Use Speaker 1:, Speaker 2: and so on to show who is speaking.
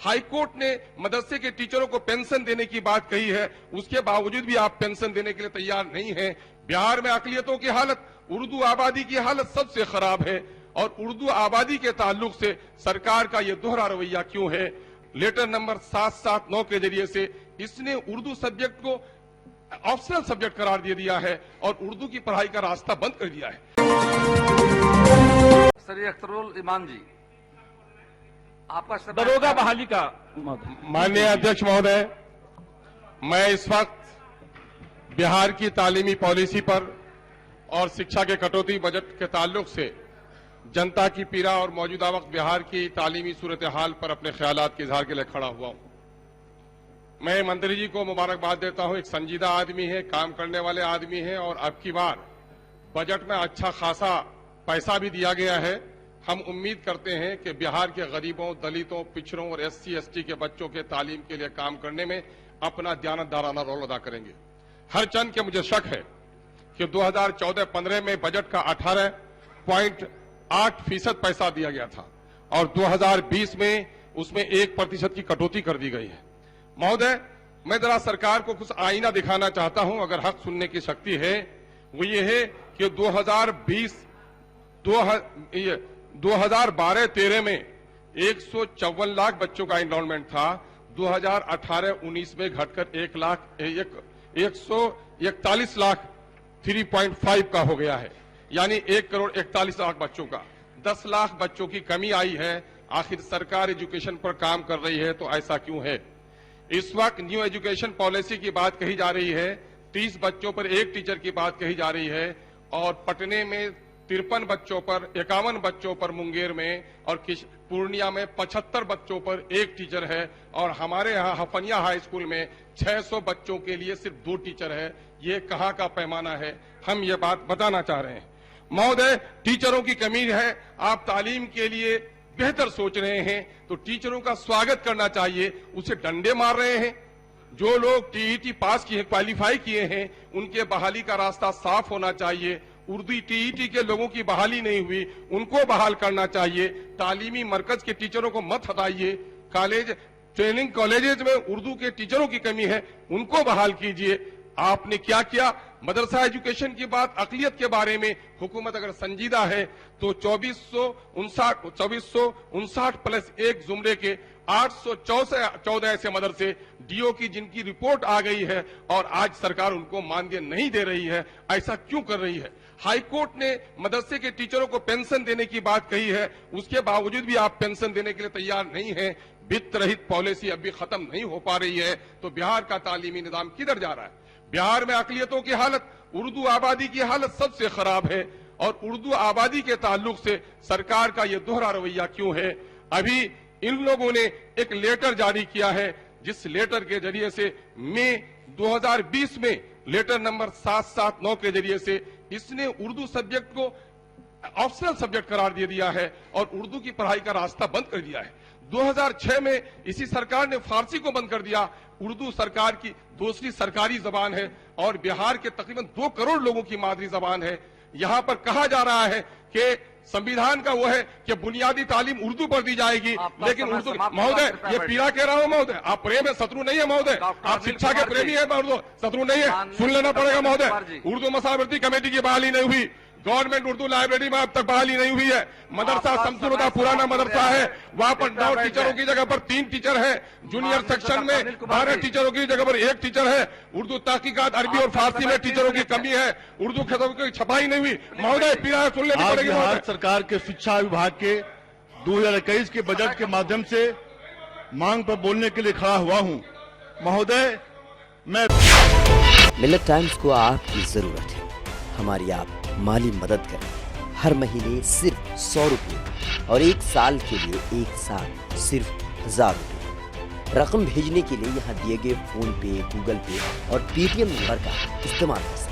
Speaker 1: High court ने मदरसे के टीचरों को पेंशन देने की बात कही है, उसके बावजूद भी आप पेंशन देने के लिए तैयार नहीं हैं। बिहार में अकलियतों की हालत, उर्दू आबादी की हालत सबसे खराब है और उर्दू आबादी के ताल्लुक से सरकार का ये दोहरा रवैया क्यों है? लेटर नंबर 779 के जरिए से इसने उर्दू सब्जेक्ट को ऑप्शनल सब्जेक्ट करार दे दिया है और उर्दू की पढ़ाई का रास्ता बंद कर दिया है।
Speaker 2: सर अख्तरुल ईमान जी, आपका
Speaker 3: दरोगा बहाली का
Speaker 1: माननीय अध्यक्ष महोदय, मैं इस वक्त बिहार की तालीमी पॉलिसी पर और शिक्षा के कटौती बजट के ताल्लुक से जनता की पीड़ा और मौजूदा वक्त बिहार की तालीमी सूरत हाल पर अपने ख्यालात के इजहार के लिए खड़ा हुआ हूं। मैं मंत्री जी को मुबारकबाद देता हूं, एक संजीदा आदमी है, काम करने वाले आदमी है और अब की बार बजट में अच्छा खासा पैसा भी दिया गया है। हम उम्मीद करते हैं कि बिहार के गरीबों, दलितों, पिछड़ों और SC ST के बच्चों के तालीम के लिए काम करने में अपना दयानतदाराना रोल अदा करेंगे। हर चंद के मुझे शक है कि 2014-15 में बजट का 18.8% पैसा दिया गया था और 2020 में उसमें 1% की कटौती कर दी गई है। महोदय, मैं जरा सरकार को कुछ आईना दिखाना चाहता हूं, अगर हक सुनने की शक्ति है, वो ये है कि 2012-13 में 154 लाख बच्चों का एनरोलमेंट था, 2018-19 में घटकर 141 लाख 3.5 का हो गया है, यानी 1,41,00,000 बच्चों का 10 लाख बच्चों की कमी आई है। आखिर सरकार एजुकेशन पर काम कर रही है तो ऐसा क्यों है? इस वक्त न्यू एजुकेशन पॉलिसी की बात कही जा रही है, 30 बच्चों पर एक टीचर की बात कही जा रही है और पटने में 53 बच्चों पर, 51 बच्चों पर मुंगेर में और पूर्णिया में 75 बच्चों पर एक टीचर है और हमारे यहाँ हफनिया हाई स्कूल में 600 बच्चों के लिए सिर्फ 2 टीचर है। ये कहाँ का पैमाना है? हम ये बात बताना चाह रहे हैं। महोदय, टीचरों की कमी है, आप तालीम के लिए बेहतर सोच रहे हैं तो टीचरों का स्वागत करना चाहिए, उसे डंडे मार रहे हैं। जो लोग TET पास किए, क्वालिफाई किए हैं, उनके बहाली का रास्ता साफ होना चाहिए। उर्दू TET के लोगों की बहाली नहीं हुई, उनको बहाल करना चाहिए। तालीमी मरकज के टीचरों को मत हटाइए। कॉलेज, ट्रेनिंग कॉलेजेस में उर्दू के टीचरों की कमी है, उनको बहाल कीजिए। आपने क्या किया? मदरसा एजुकेशन की बात, अकलियत के बारे में हुकूमत अगर संजीदा है तो 2459 प्लस 1 जुमरे के 814 ऐसे मदरसे DO की जिनकी रिपोर्ट आ गई है और आज सरकार उनको मानदेय नहीं दे रही है। ऐसा क्यों कर रही है? हाईकोर्ट ने मदरसे के टीचरों को पेंशन देने की बात कही है, उसके बावजूद भी आप पेंशन देने के लिए तैयार नहीं हैं। वित्त रहित पॉलिसी अभी खत्म नहीं हो पा रही है तो बिहार का तालीमी निजाम किधर जा रहा है? बिहार में अकलियतों की हालत, उर्दू आबादी की हालत सबसे खराब है और उर्दू आबादी के ताल्लुक से सरकार का ये दोहरा रवैया क्यों है? अभी इन लोगों ने एक लेटर जारी किया है, जिस लेटर के जरिए से मई 2020 में लेटर नंबर 779 के जरिए से इसने उर्दू सब्जेक्ट को ऑप्शनल सब्जेक्ट करार दे दिया है और उर्दू की पढ़ाई का रास्ता बंद कर दिया है। 2006 में इसी सरकार ने फारसी को बंद कर दिया। उर्दू सरकार की दूसरी सरकारी जबान है और बिहार के तकरीबन 2 करोड़ लोगों की मादरी जबान है। यहाँ पर कहा जा रहा है कि संविधान का वो है कि बुनियादी तालीम उर्दू पर दी जाएगी, लेकिन उर्दू, महोदय ये पीड़ा कह रहा हूं महोदय, आप प्रेम है, शत्रु नहीं है महोदय, आप शिक्षा के प्रेमी है महोदय, शत्रु नहीं है, सुन लेना पड़ेगा महोदय। उर्दू मसावर्ती कमेटी की बहाली नहीं हुई, गवर्नमेंट उर्दू लाइब्रेरी में अब तक बहाली नहीं हुई है। मदरसा शमसुल पुराना मदरसा है, वहां पर 9 टीचरों की जगह पर 3 टीचर है। जूनियर सेक्शन में 12 टीचरों की जगह पर 1 टीचर है। उर्दू तहकीकात, अरबी और फारसी में टीचरों की कमी है। उर्दू खतों की छपाई नहीं हुई। महोदय पीड़ा सुन लेनी पड़ेगी।
Speaker 4: भारत सरकार के शिक्षा विभाग के 2021 के बजट के माध्यम से मांग पर बोलने के लिए खड़ा हुआ हूँ। महोदय, मैं
Speaker 5: मिलत टाइम्स को आपकी जरूरत है, हमारी आप माली मदद करें। हर महीने सिर्फ 100 रुपये और 1 साल के लिए 1 साल सिर्फ 1000 रुपये। रकम भेजने के लिए यहाँ दिए गए फोन पे, गूगल पे और पेटीएम नंबर का इस्तेमाल कर सकते हैं।